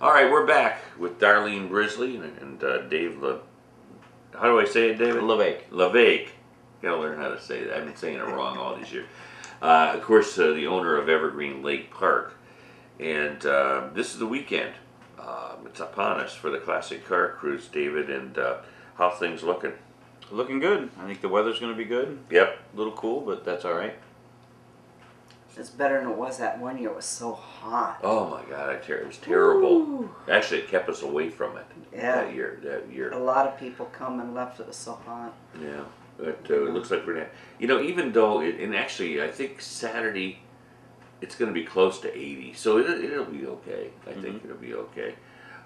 All right, we're back with Darlene Brisley and Dave how do I say it, David? LeVake. Gotta learn how to say that. I've been saying it wrong all these years. Of course, the owner of Evergreen Lake Park. And this is the weekend. It's upon us for the Classic Car Cruise, David, and how things looking? Looking good. I think the weather's going to be good. Yep. A little cool, but that's all right. It's better than it was that one year. It was so hot. Oh my God, it was terrible. Ooh. Actually, it kept us away from it. Yeah. That year. A lot of people come and left. It was so hot. Yeah. But it looks like we're gonna. Even though and actually, I think Saturday, it's going to be close to 80, so it'll be okay. I think it'll be okay.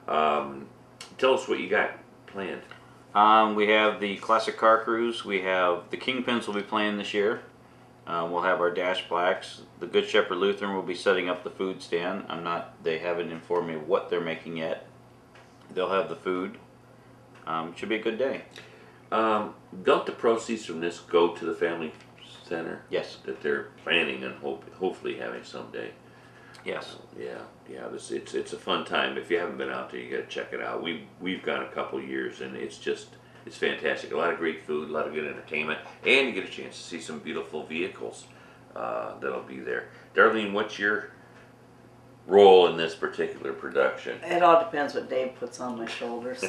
Tell us what you got planned. We have the Classic Car Cruise. We have the Kingpins will be playing this year. We'll have our dash blacks. The Good Shepherd Lutheran will be setting up the food stand. They haven't informed me what they're making yet. They'll have the food. Should be a good day. Don't the proceeds from this go to the family center? Yes. That they're planning and hopefully having someday. Yes. Yeah. It's a fun time. If you haven't been out there, you got to check it out. We've gone a couple years, and it's fantastic. A lot of great food, a lot of good entertainment, and you get a chance to see some beautiful vehicles that'll be there. Darlene, what's your role in this particular production? It all depends what Dave puts on my shoulders.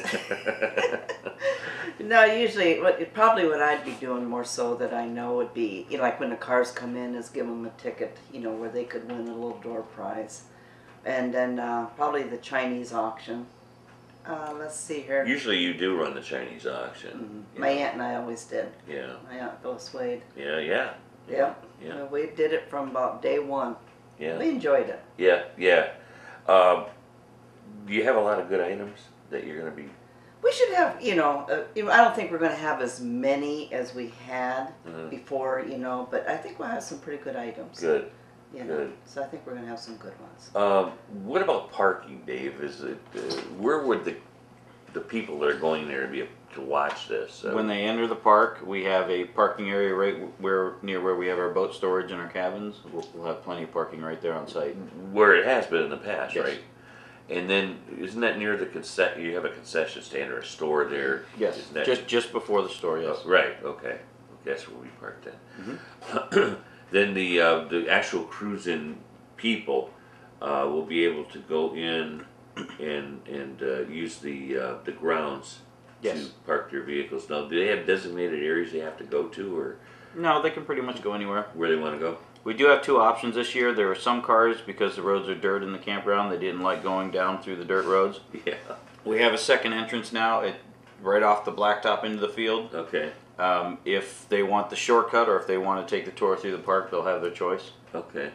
No, usually, probably what I'd be doing more so that I know would be, like when the cars come in, is give them a ticket, where they could win a little door prize. And then probably the Chinese auction. Let's see here. Usually you do run the Chinese auction. Mm-hmm. My aunt and I always did. Yeah. My aunt Phyllis Wade. Yeah. We did it from about day one. Yeah. We enjoyed it. Yeah. Do you have a lot of good items that you're going to be? We should have, I don't think we're going to have as many as we had before, but I think we'll have some pretty good items. Good. Good. So I think we're going to have some good ones. What about parking, Dave? Is it where would the people that are going there to watch this? When they enter the park, we have a parking area right near where we have our boat storage and our cabins. We'll have plenty of parking right there on site. Where it has been in the past, yes. Right? And then isn't that near the you have a concession stand or a store there? Yes. Just before the store. Yes. Oh, right. Okay. That's where we parked then. Then the actual cruise-in people will be able to go in and use the grounds to park their vehicles. Now, do they have designated areas they have to go to, or? No, they can pretty much go anywhere. Where they want to go? We do have two options this year. There are some cars, because the roads are dirt in the campground, they didn't like going down through the dirt roads. Yeah. We have a second entrance now, right off the blacktop into the field. Okay. If they want the shortcut or if they want to take the tour through the park, they'll have their choice. Okay.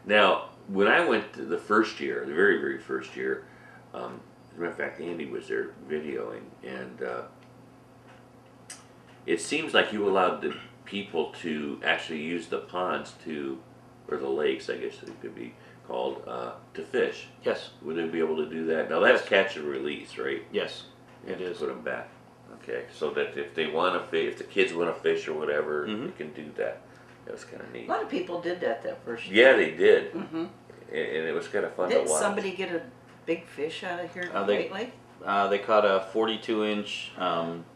Now, when I went the first year, the very, very first year, as a matter of fact, Andy was there videoing, and it seems like you allowed the people to actually use the ponds or the lakes, I guess they could be called, to fish. Yes. Would they be able to do that? Now, that's catch and release, right? Yes, it is. Put them back. Okay, so that if they want to fish, if the kids want to fish or whatever, they can do that. That was kind of neat. A lot of people did that first year. Yeah, they did. Mm-hmm. And it was kind of fun to watch. Did somebody get a big fish out of here lately? They caught a 42-inch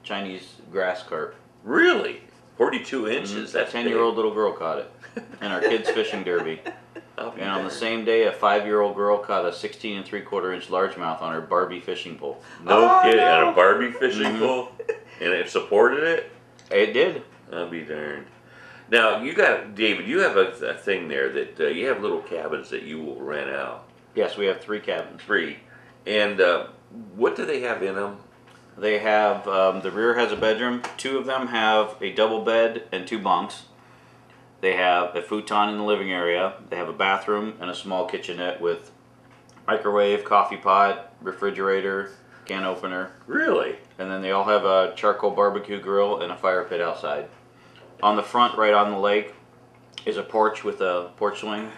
Chinese grass carp. Really? 42 inches? That's a 10-year-old little girl caught it in our kids' fishing derby. And on the same day, a 5-year-old girl caught a 16 3/4-inch largemouth on her Barbie fishing pole. No kidding, on a Barbie fishing pole? And it supported it? It did. I'll be darned. Now, David, you have a thing there that you have little cabins that you will rent out. Yes, we have 3 cabins. 3. And what do they have in them? They have, the rear has a bedroom. 2 of them have a double bed and 2 bunks. They have a futon in the living area. They have a bathroom and a small kitchenette with microwave, coffee pot, refrigerator, can opener. Really? And then they all have a charcoal barbecue grill and a fire pit outside. On the front, right on the lake, is a porch with a porch swing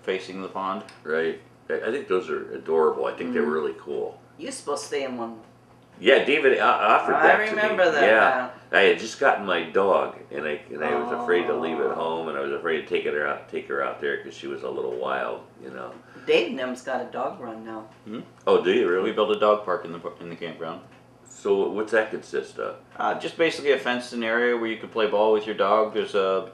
facing the pond. Right. I think those are adorable. I think they're really cool. You're supposed to stay in one. Yeah, David offered that to me. I remember that. Yeah. I had just gotten my dog, and I was afraid to leave it Oh. home, and I was afraid to take her out there because she was a little wild, you know. Dave and them's got a dog run now. Oh, do you We really? built a dog park in the campground. So what's that consist of? Just basically a fenced-in area where you can play ball with your dog. There's a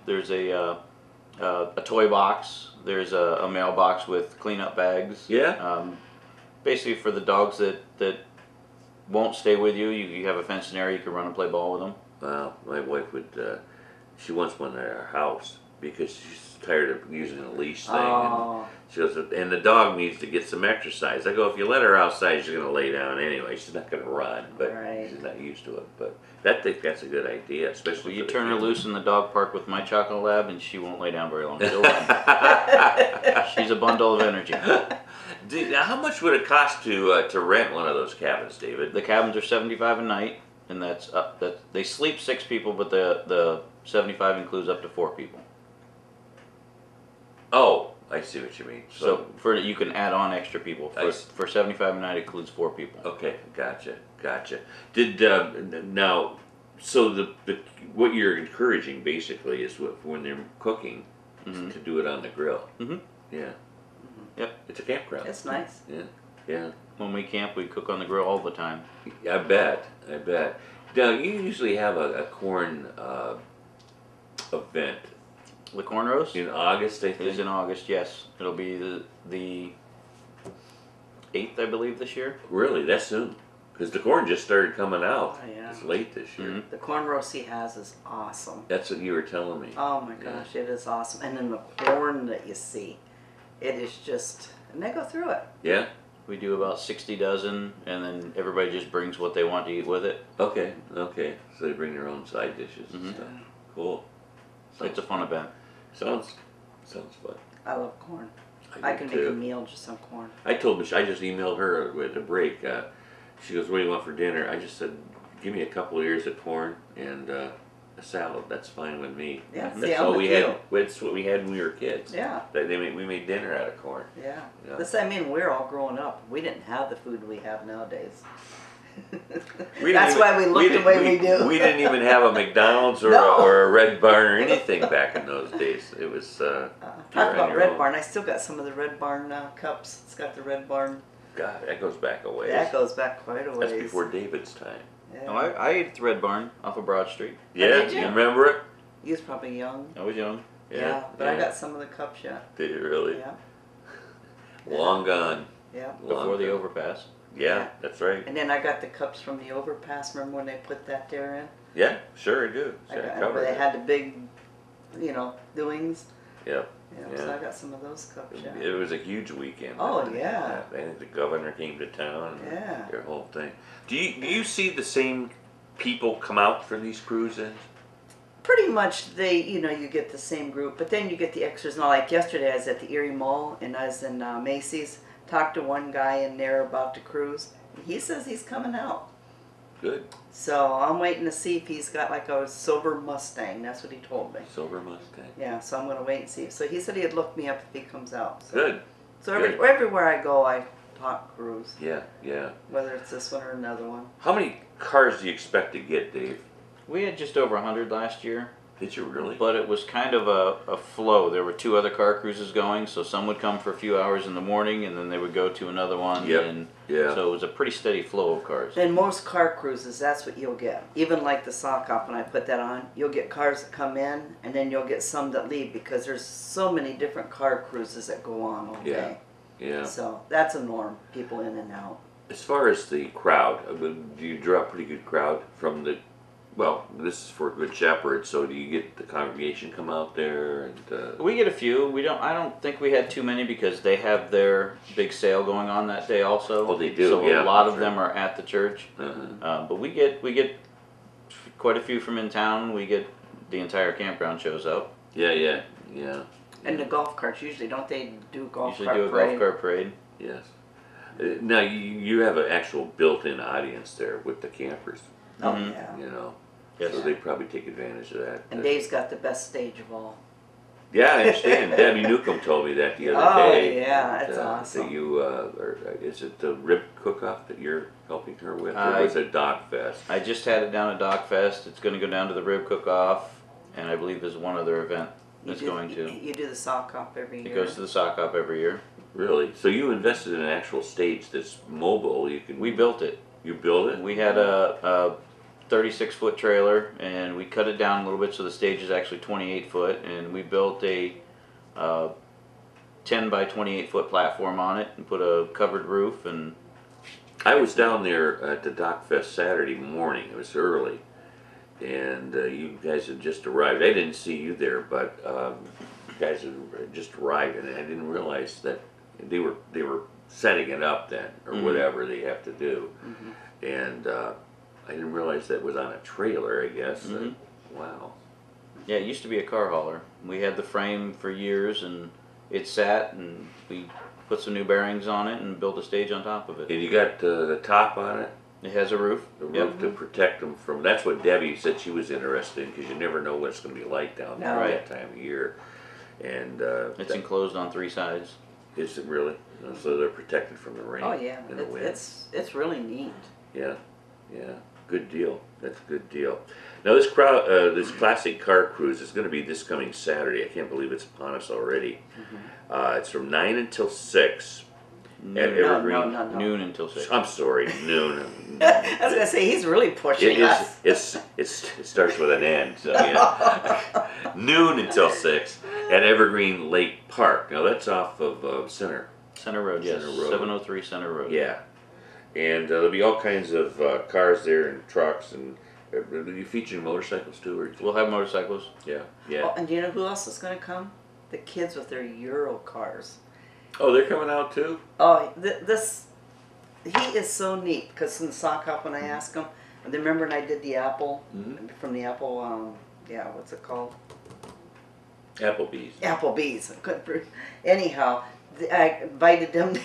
toy box. There's a mailbox with cleanup bags. Yeah. Basically for the dogs that won't stay with you, you have a fenced-in area. You can run and play ball with them. Well, my wife would. She wants one at our house because she's tired of using a leash thing. Oh. And she goes, and the dog needs to get some exercise. I go, if you let her outside, she's gonna lay down anyway. She's not gonna run, but Right. she's not used to it. But I think that's a good idea, especially. You for the turn her kids. loose in the dog park with my chocolate lab, and she won't lay down very long. She'll run. She's a bundle of energy. Now, how much would it cost to rent one of those cabins, David? The cabins are $75 a night, and that's up. That they sleep 6 people, but the 75 includes up to 4 people. Oh, I see what you mean. So for you can add on extra people. I For 75 a night, it includes 4 people. okay, gotcha. Did now? So the what you're encouraging basically is when they're cooking Mhm. to do it on the grill. Mhm. Yeah. Yep. It's a campground. It's nice. Yeah. When we camp, we cook on the grill all the time. I bet. Now you usually have a corn event The corn roast in August, I think. is in August. Yes, it'll be the 8th, I believe, this year. Really, that's soon. Because the corn just started coming out. Oh, yeah. It's late this year. Mhm. The corn roast he has is awesome. That's what you were telling me. Oh my gosh, it is awesome. And then the corn that you see, it is just, and they go through it. Yeah? We do about 60 dozen, and then everybody just brings what they want to eat with it. Okay. So they bring their own side dishes and Mhm. stuff. Cool. It's a fun event. Sounds fun. I love corn. do I can make a too. meal just on corn. I told Mich I just emailed her with a break. She goes, "What do you want for dinner?" I just said, "Give me a couple of ears of corn and a salad. That's fine with me." Yeah, And see, that's I'm what with we had. you. That's what we had when we were kids. Yeah, We made dinner out of corn. yeah. Yeah. I mean, we're all growing up. We didn't have the food we have nowadays. We didn't That's even- why we look the didn't- way we do. We didn't even have a McDonald's or, No. or a Red Barn or anything back in those days. It was. Talk you're on about your Red own. Barn. I still got some of the Red Barn cups. It's got the Red Barn. God, that goes back a ways. That goes back quite a ways. That's before David's time. Yeah. No, I ate at the Red Barn off of Broad Street. Yeah, did you? remember it? He was probably young. I was young. Yeah, but I got some of the cups yet. Did you really? Yeah, Long gone. yeah. Long Before the gone. overpass. Yeah, that's right. And then I got the cups from the overpass. Remember when they put that there in? Yeah, sure I do. I So I got, covered where they it. had the big, doings. Yep. So Yeah. I got some of those cups. Yeah. It was a huge weekend. Oh, yeah. I think the governor came to town. And Yeah. Their whole thing. Do you see the same people come out for these cruises? Pretty much you get the same group, but then you get the extras. Now, like yesterday, I was at the Erie Mall and I was in Macy's. Talked to one guy in there about the cruise. He says he's coming out. Good. So I'm waiting to see if he's got like a silver Mustang. That's what he told me. Silver Mustang. Yeah, so I'm going to wait and see. So he said he'd look me up if he comes out. So, Good. So Good. everywhere I go, I talk cruise, Yeah. whether it's this one or another one. How many cars do you expect to get, Dave? We had just over 100 last year, Did you really? but it was kind of a flow. There were 2 other car cruises going, so some would come for a few hours in the morning, and then they would go to another one. Yep. And Yeah. so it was a pretty steady flow of cars. And most car cruises, that's what you'll get. Even like the sock op, when I put that on, you'll get cars that come in, and then you'll get some that leave because there's so many different car cruises that go on all Yeah. day. Yeah. So that's a norm. People in and out. As far as the crowd, do you draw a pretty good crowd from the? Well, this is for Good Shepherd, so do you get the congregation come out there and? We get a few. I don't think we had too many because they have their big sale going on that day also. Oh, they do, So yeah, a lot of that's them are at the church. Uh-huh. But we get quite a few from in town. We get the entire campground shows up. Yeah. And the golf carts, usually, don't they do golf Usually cart do a parade? golf cart parade. Yes. Now you have an actual built-in audience there with the campers. Oh, Mhm. yeah. You know. Yes. So they probably take advantage of that. And Dave's got the best stage of all. Yeah, I understand. Debbie Newcomb told me that the other Oh, day. yeah, that, that's awesome. that you, is it the rib cook-off that you're helping her with, or was it Dog Fest? I just had it down at Dock Fest. It's going to go down to the rib cook-off, and I believe there's one other event that's going to. You do the sock hop every year. It goes to the sock hop every year. Really? So you invested in an actual stage that's mobile. You can. We built it. You built it? We had a 36-foot trailer, and we cut it down a little bit so the stage is actually 28 foot, and we built a 10 by 28 foot platform on it and put a covered roof. And I was down there at the Dock Fest Saturday morning. It was early, and you guys had just arrived. I didn't see you there, but you guys had just arrived, and I didn't realize that they were setting it up then, or whatever they have to do, and I didn't realize that was on a trailer. I guess. Wow. yeah, it used to be a car hauler. We had the frame for years, and it sat, and we put some new bearings on it and built a stage on top of it. And you got the top on it, It has a roof. the roof to protect them from. That's what Debbie said she was interested in, because you never know what it's going to be like down there No. that time of year. And It's enclosed on 3 sides. is it really? So they're protected from the rain. Oh yeah, and the wind. it's really neat. Yeah, yeah, good deal. That's a good deal. Now this this classic car cruise is going to be this coming Saturday. I can't believe it's upon us already. It's from 9 until 6 at Evergreen. No. Noon until 6. I'm sorry, noon. I was gonna say he's really pushing us. It starts with an N, so yeah. Noon until 6 at Evergreen Lake Park. Now that's off of Center. Center Road, yes. Center Road. 703 Center Road. Yeah, and there'll be all kinds of cars there and trucks, and you featuring motorcycles too, or We'll have motorcycles. yeah. Oh, and do you know who else is gonna come? The kids with their Euro cars. Oh, they're coming out too. Oh, he is so neat, because in the sock hop when I asked him, and then remember when I did the apple, from the apple, what's it called? Applebee's. Applebee's. I couldn't anyhow, I invited them there.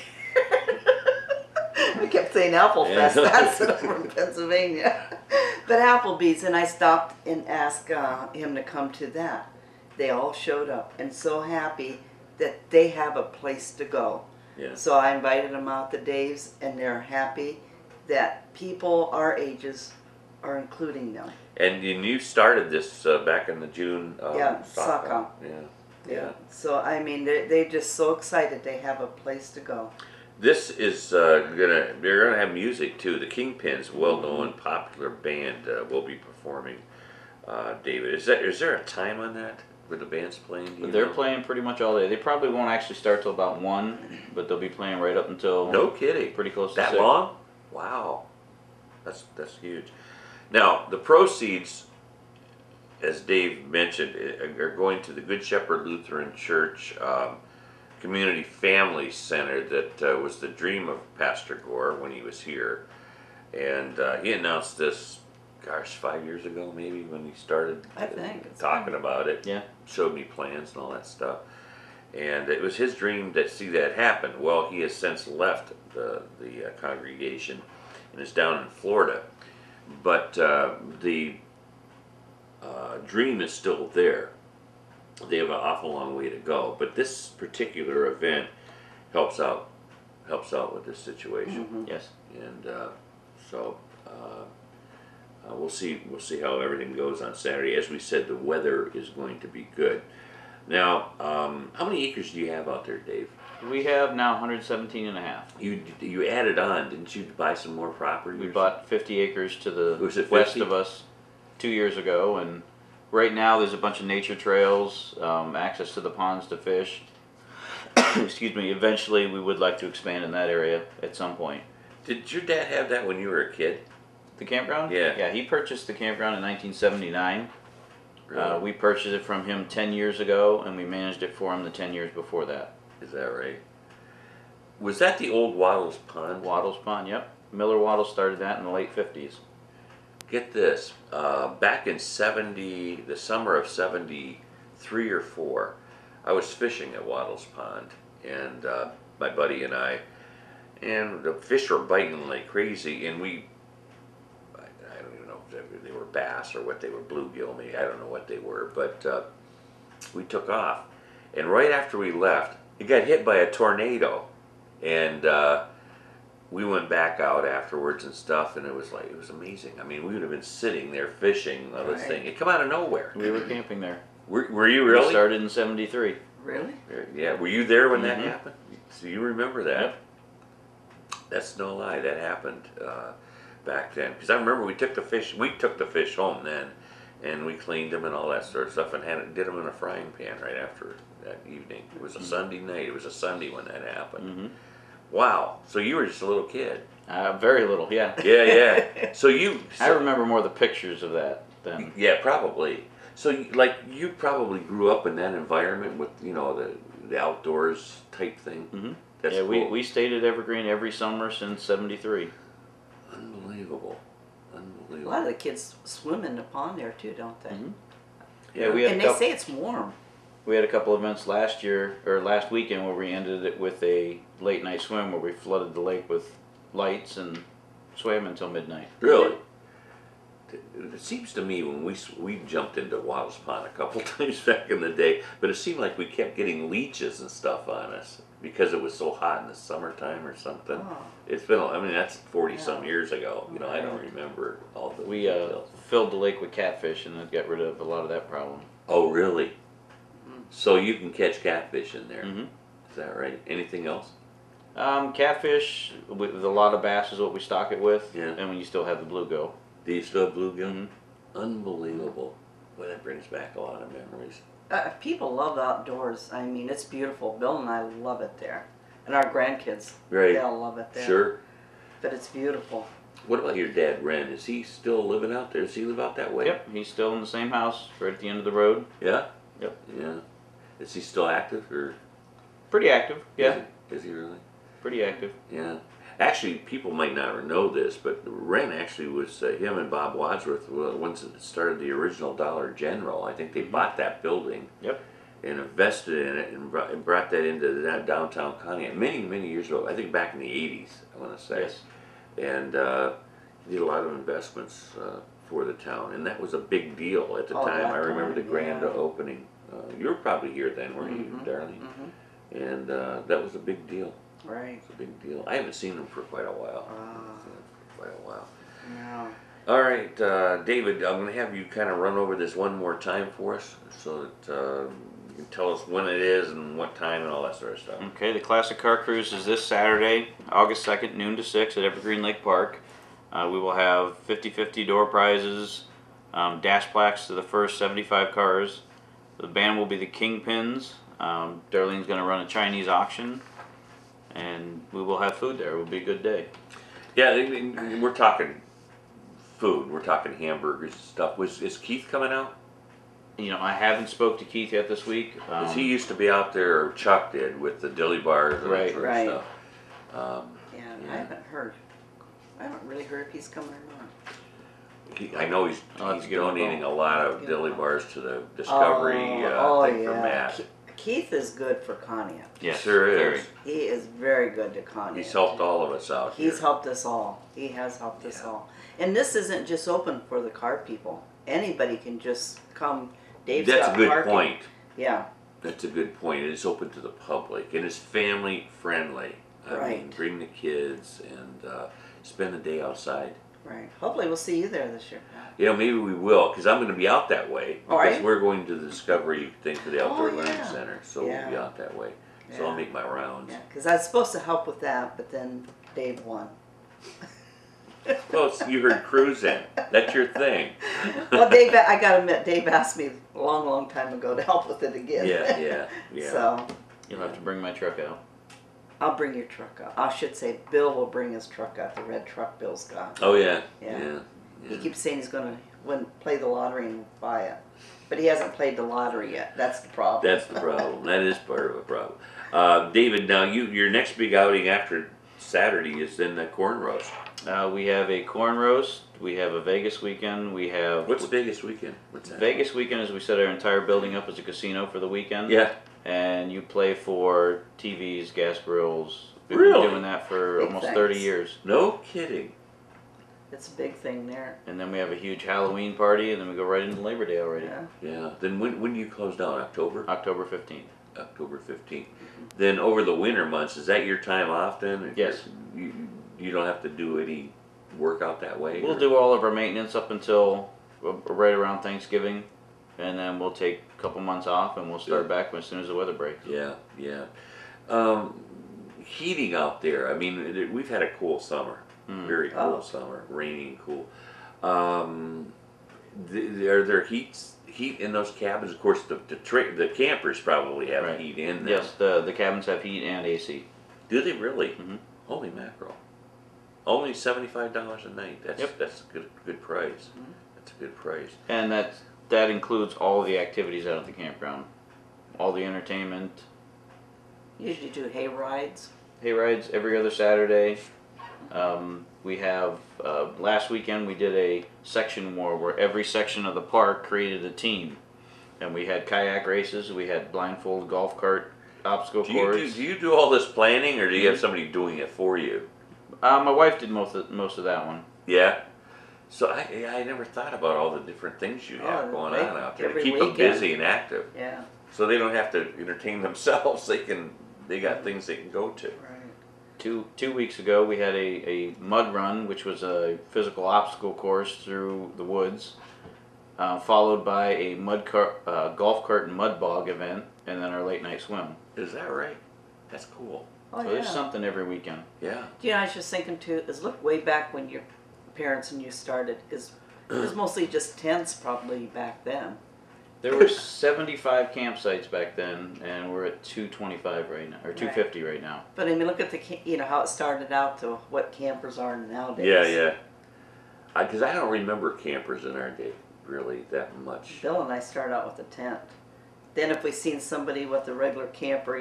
I kept saying Apple Fest, that's it from Pennsylvania. But Applebee's, and I stopped and asked him to come to that. They all showed up, and so happy that they have a place to go. Yeah. So I invited them out to Dave's, and they're happy that people our ages are including them. And you started this back in the June. Sock hop. Yeah. So I mean, they're just so excited they have a place to go. This is they're gonna have music too. The Kingpins, well-known popular band, will be performing. David, is there a time on that where the band's playing? Do you They're know? playing pretty much all day. They probably won't actually start till about 1, but they'll be playing right up until No kidding. pretty close to That 6. long? Wow, that's huge. Now the proceeds, as Dave mentioned, are going to the Good Shepherd Lutheran Church Community Family Center that was the dream of Pastor Gore when he was here, and he announced this, gosh, 5 years ago maybe, when he started I think it's talking about it. Yeah. Showed me plans and all that stuff, and it was his dream to see that happen. Well, he has since left the congregation and is down in Florida, but the dream is still there. They have an awful long way to go, but this particular event helps out with this situation. Yes. And so we'll see how everything goes on Saturday. As we said, the weather is going to be good. Now, how many acres do you have out there, Dave? We have now 117 and a half. You added on, didn't you, buy some more property? We bought 50 acres to the Was it west 50? of us 2 years ago, and right now there's a bunch of nature trails, access to the ponds to fish. Excuse me. Eventually, we would like to expand in that area at some point. Did your dad have that when you were a kid? The campground? Yeah. Yeah, he purchased the campground in 1979. Really? We purchased it from him 10 years ago, and we managed it for him the 10 years before that. Is that right? Was that the old Waddles Pond? Waddles Pond, yep. Miller Waddles started that in the late 50s. Get this, back in the summer of 73 or 4, I was fishing at Waddles Pond, and my buddy and I, and the fish were biting like crazy, and I don't even know if they were bass or what they were, bluegill maybe, I don't know what they were, but we took off, and right after we left, it got hit by a tornado. And we went back out afterwards and stuff, and it was amazing. I mean, we would have been sitting there fishing on this thing. It come out of nowhere. We were camping there. Were you really? We started in '73. Really? Yeah. Were you there when that happened? So you remember that? Yep. That's no lie. That happened back then. Because I remember we took the fish. We took the fish home then, and we cleaned them and all that sort of stuff, and did them in a frying pan right after that evening. It was a Sunday night. It was a Sunday when that happened. Wow. So you were just a little kid. Very little, yeah. Yeah. So I remember more the pictures of that than. Yeah, probably. So you probably grew up in that environment with the outdoors type thing. That's Yeah, cool. we stayed at Evergreen every summer since '73. Unbelievable. A lot of the kids swim in the pond there too, don't they? Yeah, we had And a they couple, say it's warm. we had a couple events last weekend where we ended it with a late night swim where we flooded the lake with lights and swam until midnight. Really? It seems to me when we jumped into Waddles Pond a couple times back in the day, but it seemed like we kept getting leeches and stuff on us because it was so hot in the summertime or something. Oh. It's been, I mean, that's 40 some years ago. I don't Right. remember all the We details. filled the lake with catfish and it got rid of a lot of that problem. Oh, really? So you can catch catfish in there. Mhm. Is that right? Anything else? Catfish with a lot of bass is what we stock it with, Yeah. and when you still have the bluegill. Do you still have bluegill? Mhm. Unbelievable. Well, that brings back a lot of memories. People love outdoors. I mean, it's beautiful. Bill and I love it there. And our grandkids, Right. they'll love it there. Sure. But it's beautiful. What about your dad, Ren? Is he still living out there? Does he live out that way? Yep, he's still in the same house, right at the end of the road. Yeah? Yep. Yeah. Is he still active or? Pretty active, yeah, Is he really? pretty active. Yeah. Actually, people might not know this, but Ren actually was him and Bob Wadsworth were the ones that started the original Dollar General. I think they bought that building. Yep. And invested in it and brought that into downtown Conneaut many years ago. I think back in the 80s, I want to say. Yes. And did a lot of investments for the town, and that was a big deal at the Oh, time. that I remember time, the grand yeah. opening. You were probably here then, weren't you, darling? And that was a big deal. Right. It's a big deal. I haven't seen them for quite a while. No. All right, David, I'm going to have you kind of run over this one more time for us so that you can tell us when it is and what time and all that sort of stuff. Okay, the Classic Car Cruise is this Saturday, August 2nd, noon to 6 at Evergreen Lake Park. We will have 50-50 door prizes, dash plaques to the first 75 cars. The band will be the Kingpins. Darlene's going to run a Chinese auction, and we will have food there. It will be a good day. Yeah, we're talking food. We're talking hamburgers and stuff. Is Keith coming out? You know, I haven't spoke to Keith yet this week. Because he used to be out there, or Chuck did, with the dilly bars and that Right. sort Right. of stuff. Yeah, Yeah. I haven't heard. I haven't really heard if he's coming or not. I know he's I'll have to give him a donating a call. lot of Give him a dilly call. bars to the Discovery thing for Matt. Keith is good for Conneaut. Yes, Sure is. very. He is very good to Conneaut. He's helped all of us out He's here. helped us all. He has helped us Yeah. all. And this isn't just open for the car people. Anybody can just come. Dave's That's got a good parking. point. Yeah. That's a good point. It is open to the public and it's family friendly. I mean, Right. bring the kids and spend the day outside. Right. Hopefully we'll see you there this year. You know, maybe we will, because I'm going to be out that way. Oh, are Because you? we're going to the Discovery thing for the Outdoor Oh, Learning yeah. Center, so Yeah. we'll be out that way. So Yeah. I'll make my rounds. Yeah, because I was supposed to help with that, but then Dave won. Well, you heard cruising. That's your thing. Well, Dave, I gotta admit, Dave asked me a long time ago to help with it again. Yeah. So You'll have to bring my truck out. I'll bring your truck out. I should say Bill will bring his truck out, the red truck Bill's got. Oh, yeah. Yeah. He keeps saying he's gonna play the lottery and buy it. But he hasn't played the lottery yet. That's the problem. That's the problem. That is part of the problem. David, now your next big outing after Saturday is then the corn roast. We have a corn roast. We have a Vegas weekend. We have What's Vegas weekend? What's that? Vegas weekend is we set our entire building up as a casino for the weekend. Yeah. And you play for TVs, gas grills. We've Really? been doing that for Big almost things. 30 years. No kidding. It's a big thing there. And then we have a huge Halloween party, and then we go right into Labor Day already. Yeah. Yeah. Then when do you close down? October? October 15th. October 15th. Then over the winter months, is that your time off then? Yes. You don't have to do any work out that way? We'll or? do all of our maintenance up until right around Thanksgiving, and then we'll take a couple months off, and we'll start back as soon as the weather breaks. Yeah, yeah. Heating out there, I mean, we've had a cool summer. Very cool summer, rainy and cool. Are there heat in those cabins? Of course, the campers probably have heat in them. Yes, the cabins have heat and AC. Do they really? Mm-hmm. Holy mackerel! Only $75 a night. That's Yep. that's a good price. That's a good price. And that includes all the activities out at the campground, all the entertainment. Usually do hay rides. Hay rides every other Saturday. We have last weekend we did a section war where every section of the park created a team, and we had kayak races. We had blindfold golf cart obstacle course. Do you do all this planning, or do you have somebody doing it for you? My wife did most of that one. Yeah. So I never thought about all the different things you have going on out there to every keep them weekend. busy and active. Yeah. So they don't have to entertain themselves. They got things they can go to. Right. Two weeks ago we had a mud run, which was a physical obstacle course through the woods, followed by a golf cart and mud bog event, and then our late night swim. Is that right? That's cool. Oh, So yeah. there's something every weekend. Yeah. You know, I was just thinking too, is look way back when your parents and you started, it was mostly just tents probably back then. There were 75 campsites back then, and we're at 225 right now, or 250 right now. But I mean, look at how it started out to what campers are nowadays. Yeah, yeah. Because I don't remember campers in our day really that much. Bill and I started out with a tent. Then if we seen somebody with a regular camper,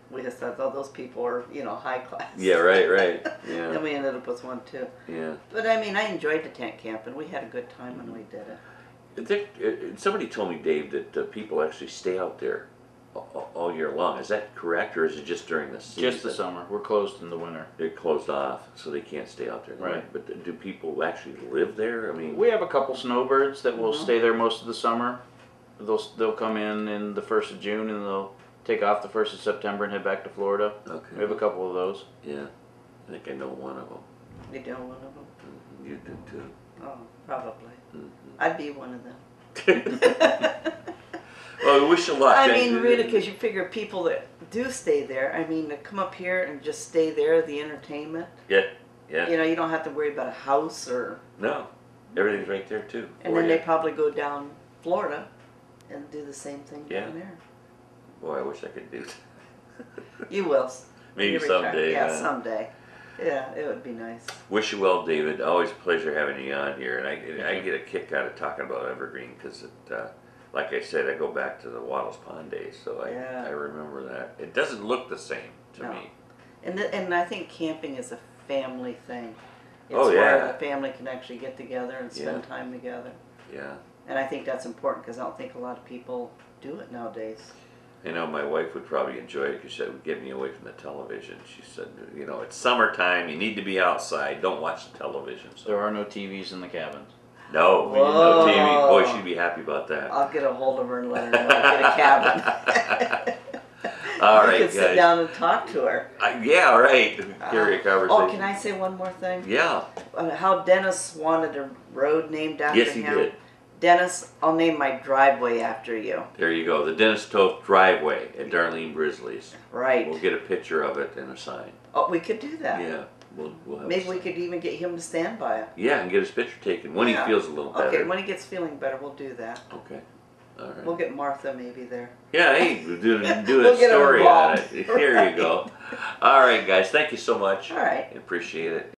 we just thought, oh, those people are, high class. Yeah, right. Yeah. Then we ended up with one too. Yeah. But I mean, I enjoyed the tent camp, and we had a good time when we did it. Somebody told me, Dave, that people actually stay out there all year long. Is that correct, or is it just during the season? Just the summer. We're closed in the winter. They're closed off, so they can't stay out there. Right. But do people actually live there? I mean, We have a couple snowbirds that will stay there most of the summer. They'll come in the 1st of June, and they'll take off the 1st of September and head back to Florida. okay. We have a couple of those. Yeah, I think I know one of them. You know one of them? You do too. Oh, probably. Mhm. I'd be one of them. Well, we wish you luck. I mean, really, because you figure people that do stay there, I mean, to come up here and just stay there, the entertainment. Yeah, yeah. You don't have to worry about a house or. No, everything's right there too. And for then you. they probably go down Florida and do the same thing Yeah. down there. Boy, I wish I could do that. You will. Maybe You retire. someday. Yeah, someday. Yeah, it would be nice. Wish you well, David. Always a pleasure having you on here, and I get a kick out of talking about Evergreen because like I said, I go back to the Waddles Pond days, so I remember that. It doesn't look the same to me. And I think camping is a family thing. It's Oh, yeah. where the family can actually get together and spend time together. Yeah. And I think that's important because I don't think a lot of people do it nowadays. I know my wife would probably enjoy it because it would get me away from the television. She said, it's summertime, you need to be outside, don't watch the television. So. There are no TVs in the cabins. No, we didn't know TV. Boy, she'd be happy about that. I'll get a hold of her and let her know. Get a cabin. All right, you can sit down and talk to her. Yeah, right. Carry a conversation. Oh, can I say one more thing? Yeah. How Dennis wanted a road named after him. Yes, he did. Dennis, I'll name my driveway after you. There you go. The Dennis Toth driveway at Darlene Brisley's. Right. We'll get a picture of it and a sign. Oh, we could do that. Yeah. We'll have Maybe we could even get him to stand by it. Yeah, and get his picture taken when he feels a little better. Okay, when he gets feeling better, we'll do that. Okay. All right. We'll get Martha maybe there. Yeah, hey, do We'll a get story on involved. it. Here you go. All right, guys. Thank you so much. All right. Appreciate it.